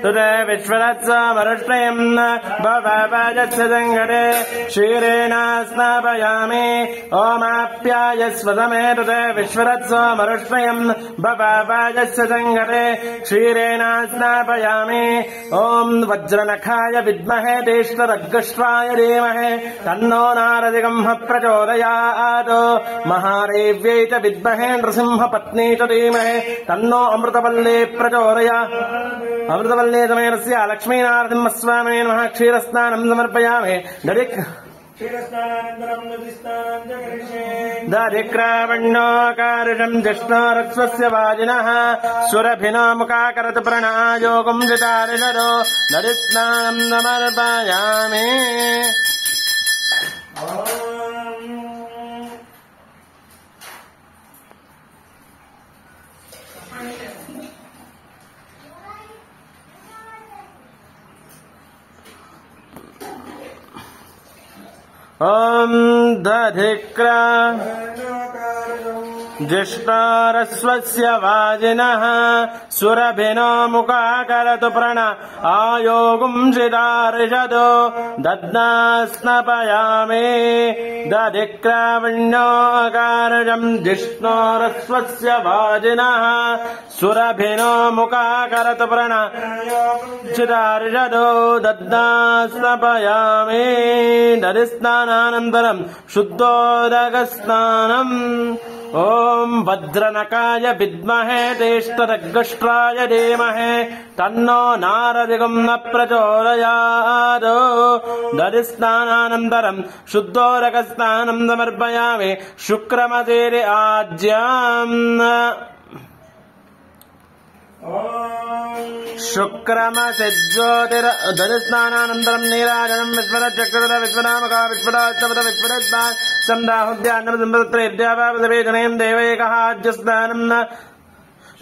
तुते विश्वरत्समरुष्टयम् भवभजस्य सङ्गते क्षीरेण स्नापयामि ओमाप्यायस्वदमे तुते विश्वरत्समरुष्टयम् भवभजस्य सङ्गते क्षीरेण स्नापयामि ॐ वज्रनखाय विद्महे तेष्टरग्गष्ट्राय धीमहि तन्नो नारदिगम्ह प्रचोदयात् महादेव्यै च विद्महे नृसिंहपत्नी च धीमहि तन्नो अमृतवल्ली अमृतवल्ली समेतस्य लक्ष्मीनारसिंहस्वामिने नमः क्षीरस्नानं समर्पयामि दधिक्रावण्योकारुषं जिष्णोरक्ष्वस्य वाजिनः सुरभिनो मुखाकरतु प्रणायोगं जितारिषदो दधिस्नानं समर्पयामि ॐ दधिक्रा जिष्णारस्वस्य वाजिनः सुरभिनो मुखाकरतु प्रणायोगं जितारिषदो दध्नास्नपयामि दधिक्रावण्योकारुषं जिष्णोरस्वस्य वाजिनः सुरभिनो मुखाकरतु प्रणायोगं जितारिषदो दध्नास्नपयामि दधिस्नानानन्तरं शुद्धोदकस्नानम् ॐ वज्रनकाय विद्महे तेष्टरग्गष्ट्राय धीमहि तन्नो नारदिगं न प्रचोदयात् दधिस्नानानन्तरं शुद्धोदकस्नानं समर्पयामि शुक्रमतेरि आज्याम् शुक्रमसिज्योतिर दधिस्नानानन्तरं नीराजनं विश्वरचक्रद विश्वनामका विश्वरात्तपद विश्वरत्ना संदाहुद्यान्नमसंपत्रेद्यावापदवेदनेन देवैकः आज्यस्नानं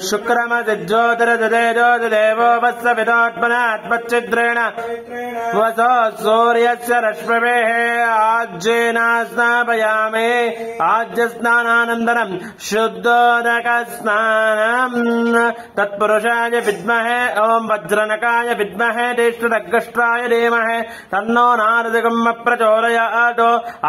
शुक्रमसिज्योतिरजदेवो वत्सविदोत्मनात्मच्छिद्रेण वसो सूर्यस्य रश्मवेः आज्येन स्नापयामि आज्यस्नानानन्तरं शुद्धोदकस्नानम् तत्पुरुषाय विद्महे ॐ वज्रनकाय विद्महे तेष्टरग्गष्ट्राय धीमहि तन्नो नारदिगं प्रचोदयात्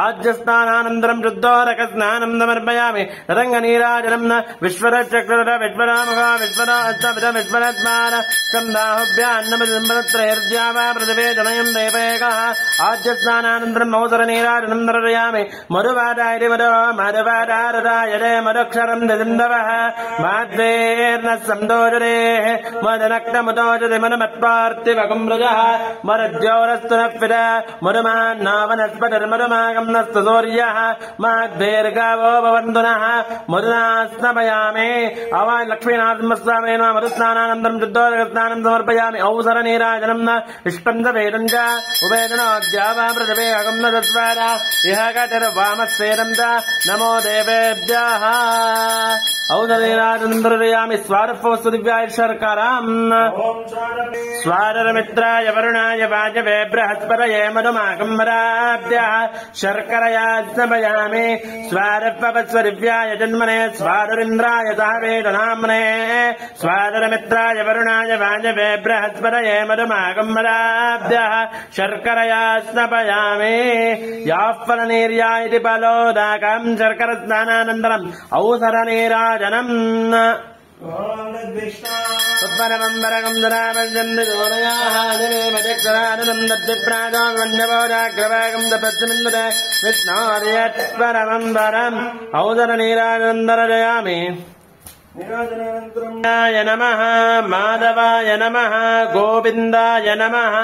आज्यस्नानानन्तरं शुद्धोदकस्नानं समर्पयामि रङ्गनीराजनं विश्वरचक्रद विश्वरामका विश्वरात्मान संदाहुभ्यान्नमसंपत्त्रैर्द्यावा प्रतिवेदनयं देवैकः आज्यस्नानानन्तरं मौसरनीराजनं दर्शयामि मधुवादाय मधुवादारदायते मधुक्षरं दिन्दवः माद्वेर्न संदोजरेः मदनक्तमुदोजति मनुमत्पार्थिवकं रजः मरज्योरस्तु नः पिता मधुमान्नावनस्पतिर्मधुमागं नस्तु सूर्यः माद्वेर्गावो भवन्तु नः मधुना स्नपयामि लक्ष्मीनाथस्वामिने नमः मधुस्नानानन्तरं शुद्धोदकस्नानं समर्पयामि औसरनीराजनं न इष्टं च वेदं च उपेदनोद्यावा पृथिवे अगं न तस्वाद इह गतिर्वामस्वेदं च नमो देवेभ्यः औसरनीराजनं दर्शयामि स्वारफोस्तु दिव्याय शर्कराम् स्वारमित्राय वरुणाय वाजवे बृहस्पतये मधुमाकम्बराभ्यः शर्करया स्नपयामि स्वारपवस्व दिव्याय जन्मने स्वारुरिन्द्राय वेदनाम्ने स्वादरमित्राय वरुणाय वाजवे बृहस्पतये मधुमाकम्बराभ्यः शर्करया स्नपयामि याफलनीर्या इति फलोदाकं शर्करस्नानानन्तरम् औसरनीराजनम् उत्परमम्बरकं दरामजन्दोदयाः जनेमजक्षराननं दद्दिप्राजं वन्यभोजाग्रवागं दपत्समिन्दते विष्णोर्यत्परमम्बरम् औदरनीराजनं दर्शयामि निराजनानन्तरं नमः माधवाय नमः गोविन्दाय नमः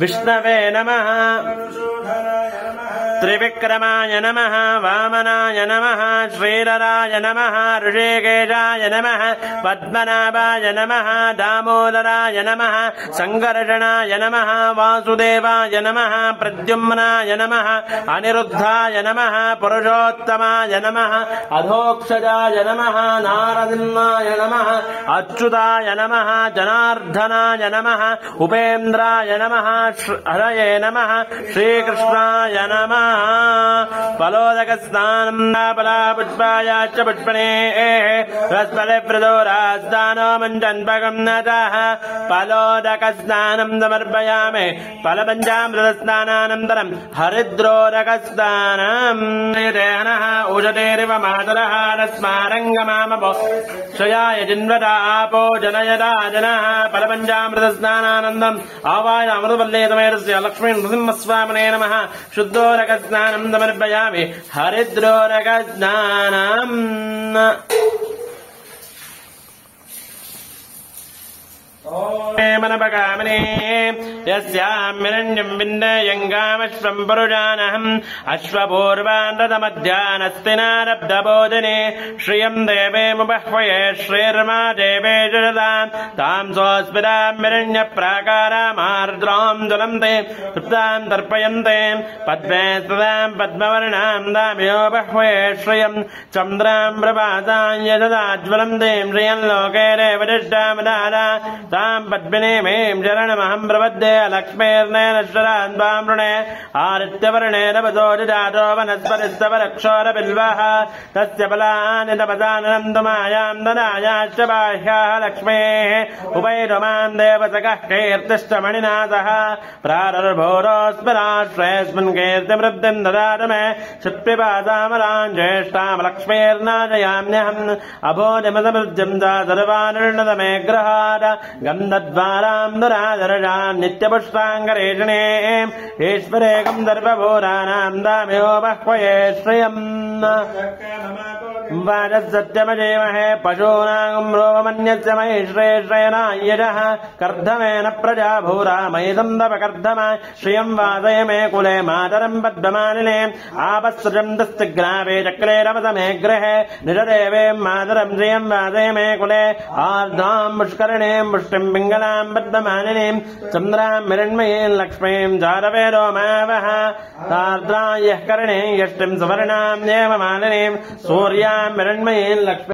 विष्णवे नमः त्रिविक्रमाय नमः वामनाय नमः श्रीधराय नमः ऋषिकेशाय नमः पद्मनाभाय नमः दामोदराय नमः संकर्षणाय नमः वासुदेवाय नमः प्रद्युम्नाय नमः अनिरुद्धाय नमः पुरुषोत्तमाय नमः अधोक्षजाय नमः नारसिंहाय नमः अच्युताय नमः जनार्दनाय नमः उपेन्द्राय नमः हरये नमः श्रीकृष्णाय नमः फलोदकस्नानं फलापुष्पायाश्च पुष्पणे रसफले प्रदोरास्दानो मञ्चन्पकं नतः फलोदकस्नानं समर्पयामि फलपञ्चामृतस्नानानन्तरं हरिद्रोदकस्नानं देहनः उषतेरिव मातरः रस्मारङ्गमामपो क्षयाय जिन्वता आपो जनयदा जनः फलपञ्चामृतस्नानानन्दम् आवाय अमृतवल्ले तमेरस्य लक्ष्मी नृसिंहस्वामिने नमः शुद्धोदकस्नानं समर्पयामि हरिद्रोदकस्नानम् मनपकामने यस्यामिरण्यं विन्दयङ्गामश्वं पुरुषानहम् अश्वपूर्वान्तमध्यानस्तिनारब्धबोधने श्रियं देवेमुपह्वये श्रीर्मा देवे जरदां तां स्वस्मितामिरण्यप्राकारामार्द्रां ज्वलन्ते तृप्तां तर्पयन्ते पद्मे सदां पद्मवर्णां दाम्योपह्वये श्रियं चन्द्रां प्रभासां यजदाज्वलन्ते श्रियं लोके रेवदिष्टामदारा तां पद्मिनीमीं शरणमहं प्रपद्ये लक्ष्मीर्नयनश्वरान् त्वां वृणे आदित्यवर्णे नभसो जातो वनस्पतिस्तवरक्षोरबिल्वः तस्य फलानि तपसानन्दमायां ददायाश्च बाह्याः लक्ष्मीः उपैरमां देवसखः कीर्तिश्च मणिनाथः प्रारर्भोरोऽस्मिराश्रयेऽस्मिन् कीर्तिमृद्धिं ददातु मे क्षत्पिपासामलां ज्येष्ठां लक्ष्मीर्नाशयाम्यहम् अभोजमसमृद्धिं च सर्वानिर्णतमे ग्रहात् गन्धद्वारां दुरादर्शां नित्यपुष्पाङ्गरेषणे ईश्वरेकं सर्वभूतानां दाम्योपह्वये श्रियम् वाजसत्यमजेमहे पशूनां रोममन्यस्य मयि श्रेयश्रेयनायजः कर्धमेन प्रजा भूरा मयि सन्दपकर्धमा श्रियं वासय मे कुले मातरं पद्ममालिने आपस्सृजं दस्तिग्रावे चक्रे रमसमे गृहे निजदेवे मातरं श्रियं वासय मे कुले आर्द्रां पुष्करिणीं पुष्टिं पिङ्गलां पद्ममालिनीं चन्द्रां हिरण्मयीं लक्ष्मीं जातवेदो मावः आर्द्रां यः कर्णे यष्टिं सुवर्णां देवमालिनीं सूर्यां हिरण्मयीं लक्ष्मी